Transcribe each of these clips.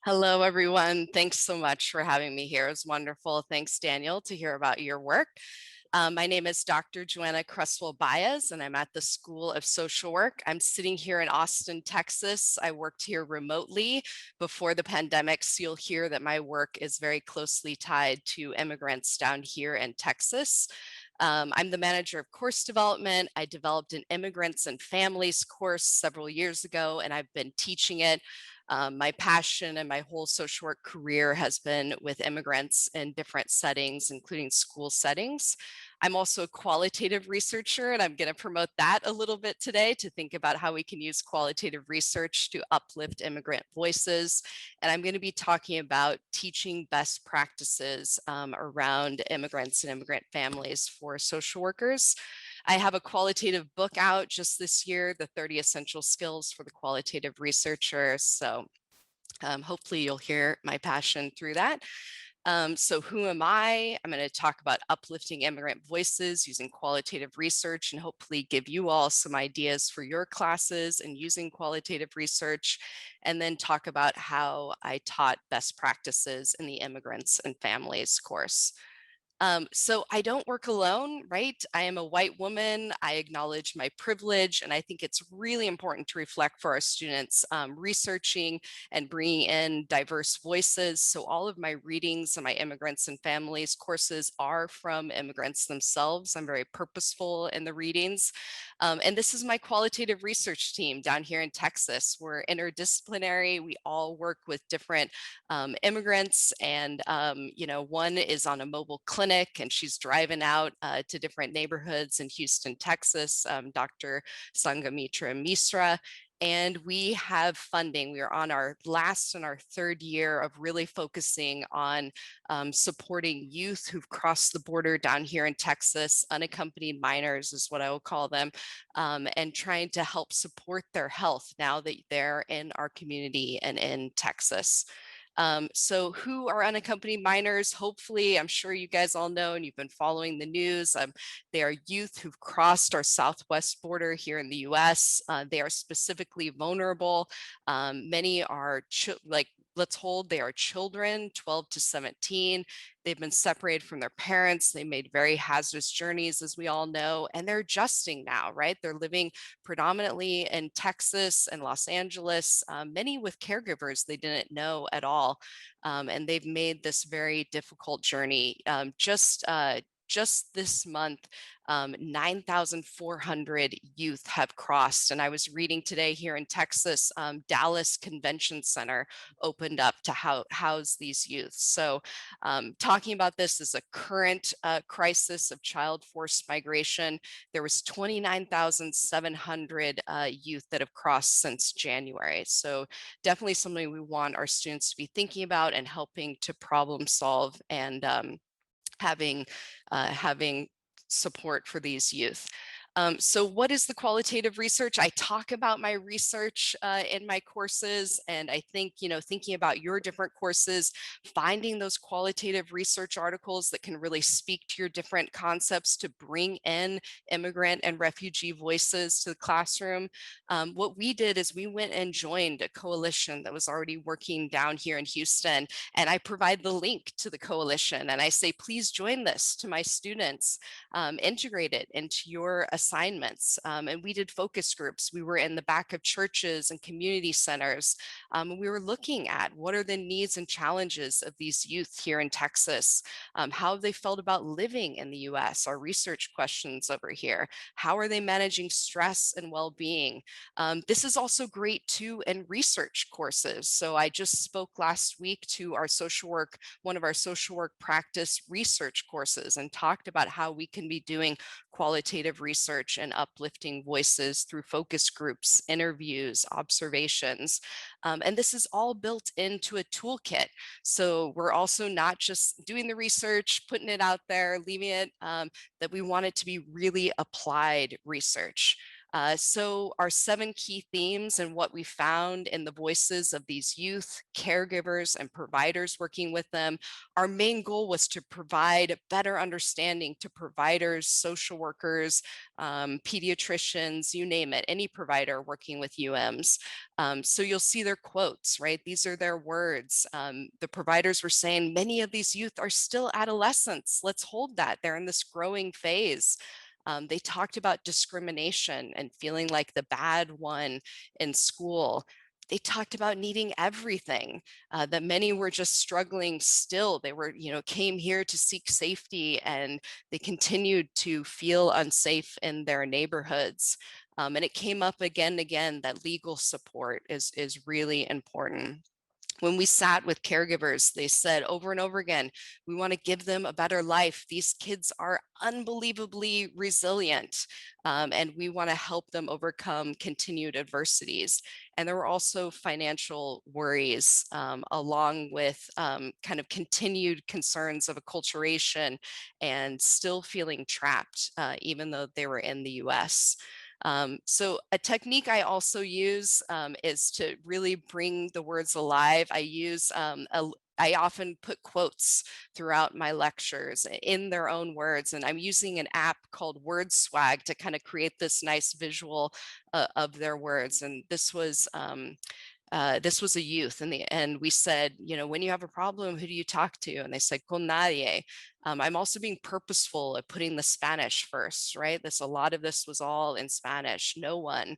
Hello, everyone. Thanks so much for having me here. It was wonderful. Thanks, Daniel, to hear about your work. My name is Dr. Johanna Creswell Báez, and I'm at the School of Social Work. I'm sitting here in Austin, Texas. I worked here remotely before the pandemic, so you'll hear that my work is very closely tied to immigrants down here in Texas. I'm the manager of course development. I developed an immigrants and families course several years ago, and I've been teaching it. My passion and my whole social work career has been with immigrants in different settings, including school settings. I'm also a qualitative researcher, and I'm going to promote that a little bit today to think about how we can use qualitative research to uplift immigrant voices. And I'm going to be talking about teaching best practices around immigrants and immigrant families for social workers. I have a qualitative book out just this year, The 30 Essential Skills for the Qualitative Researcher. So hopefully you'll hear my passion through that. So who am I? I'm going to talk about uplifting immigrant voices using qualitative research and hopefully give you all some ideas for your classes and using qualitative research, and then talk about how I taught best practices in the immigrants and families course. So I don't work alone, right? I am a white woman. I acknowledge my privilege, and I think it's really important to reflect for our students researching and bringing in diverse voices. So all of my readings and my immigrants and families courses are from immigrants themselves. I'm very purposeful in the readings. And this is my qualitative research team down here in Texas. We're interdisciplinary. We all work with different immigrants, and one is on a mobile clinic, and she's driving out to different neighborhoods in Houston, Texas, Dr. Sangamitra Misra. And we have funding. We are on our last and our third year of really focusing on supporting youth who've crossed the border down here in Texas. Unaccompanied minors is what I will call them, and trying to help support their health now that they're in our community and in Texas. So who are unaccompanied minors? Hopefully, I'm sure you guys all know and you've been following the news. They are youth who've crossed our southwest border here in the US. They are specifically vulnerable. Many are let's hold, they are children, 12 to 17. They've been separated from their parents. They made very hazardous journeys, as we all know, and they're adjusting now, right? They're living predominantly in Texas and Los Angeles, many with caregivers they didn't know at all. And they've made this very difficult journey. Just this month, 9,400 youth have crossed. And I was reading today here in Texas, Dallas Convention Center opened up to house these youth. So talking about this as a current crisis of child forced migration, there was 29,700 youth that have crossed since January. So definitely something we want our students to be thinking about and helping to problem solve, and having support for these youth. So what is the qualitative research? I talk about my research in my courses, and I think, thinking about your different courses, finding those qualitative research articles that can really speak to your different concepts to bring in immigrant and refugee voices to the classroom. What we did is we went and joined a coalition that was already working down here in Houston, and I provide the link to the coalition, and I say, please join this to my students, integrate it into your assignments. And we did focus groups. We were in the back of churches and community centers. We were looking at what are the needs and challenges of these youth here in Texas, how have they felt about living in the US, our research questions over here, how are they managing stress and well-being. This is also great too in research courses. So I just spoke last week to one of our social work practice research courses, and talked about how we can be doing qualitative research and uplifting voices through focus groups, interviews, observations. And this is all built into a toolkit. So we're also not just doing the research, putting it out there, leaving it, that we want it to be really applied research. So our 7 key themes and what we found in the voices of these youth, caregivers, and providers working with them, our main goal was to provide better understanding to providers, social workers, pediatricians, you name it, any provider working with UMs. So you'll see their quotes, right? These are their words. The providers were saying many of these youth are still adolescents. Let's hold that. They're in this growing phase. They talked about discrimination and feeling like the bad one in school. They talked about needing everything, that many were just struggling still. They were, came here to seek safety, and they continued to feel unsafe in their neighborhoods. And it came up again and again that legal support is really important. When we sat with caregivers, they said over and over again, we want to give them a better life. These kids are unbelievably resilient, and we want to help them overcome continued adversities. And there were also financial worries, along with kind of continued concerns of acculturation and still feeling trapped, even though they were in the US. So a technique I also use is to really bring the words alive. I often put quotes throughout my lectures in their own words, and I'm using an app called Word Swag to kind of create this nice visual of their words. And this was a youth, and we said, when you have a problem, who do you talk to? And they said, con nadie. I'm also being purposeful at putting the Spanish first, right? A lot of this was all in Spanish, no one.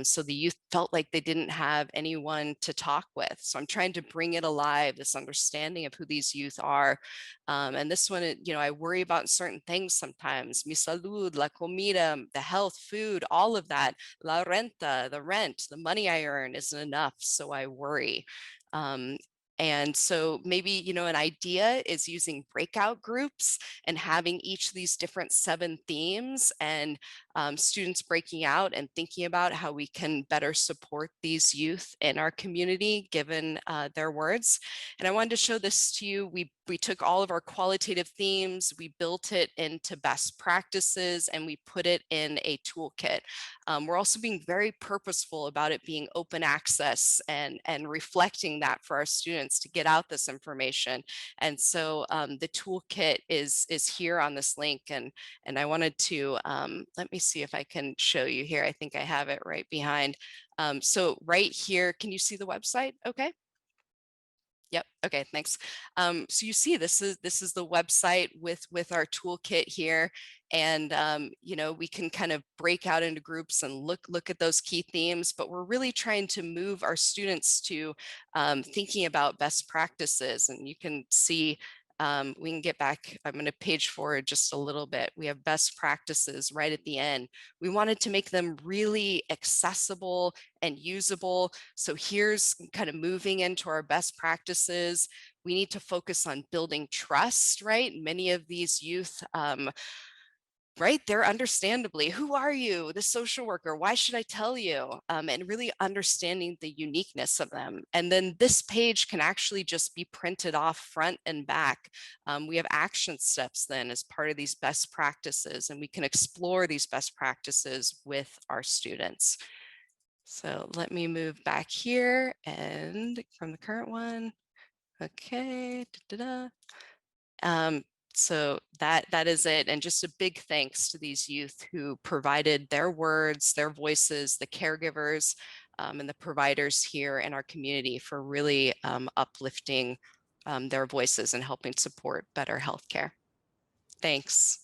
So the youth felt like they didn't have anyone to talk with. So I'm trying to bring it alive, this understanding of who these youth are. And this one, I worry about certain things sometimes, mi salud, la comida, the health, food, all of that, la renta, the rent, the money I earn isn't enough, so I worry. And so maybe, an idea is using breakout groups and having each of these different 7 themes, and students breaking out and thinking about how we can better support these youth in our community, given their words. And I wanted to show this to you. We took all of our qualitative themes, we built it into best practices, and we put it in a toolkit. We're also being very purposeful about it being open access and reflecting that for our students to get out this information. And so the toolkit is here on this link, and I wanted to, let me see if I can show you here. I think I have it right behind. So right here, can you see the website? Okay. Yep. Okay. Thanks. So you see, this is the website with our toolkit here, and we can kind of break out into groups and look at those key themes. But we're really trying to move our students to thinking about best practices, and you can see. We can get back. I'm going to page forward just a little bit. We have best practices right at the end. We wanted to make them really accessible and usable. So here's kind of moving into our best practices. We need to focus on building trust, right? Many of these youth, right, they're understandably, who are you? The social worker, why should I tell you? And really understanding the uniqueness of them. And then this page can actually just be printed off front and back. We have action steps then as part of these best practices, and we can explore these best practices with our students. So let me move back here and from the current one. Okay. Da, da, da. So that is it. And just a big thanks to these youth who provided their words, their voices, the caregivers, and the providers here in our community for really uplifting their voices and helping support better healthcare. Thanks.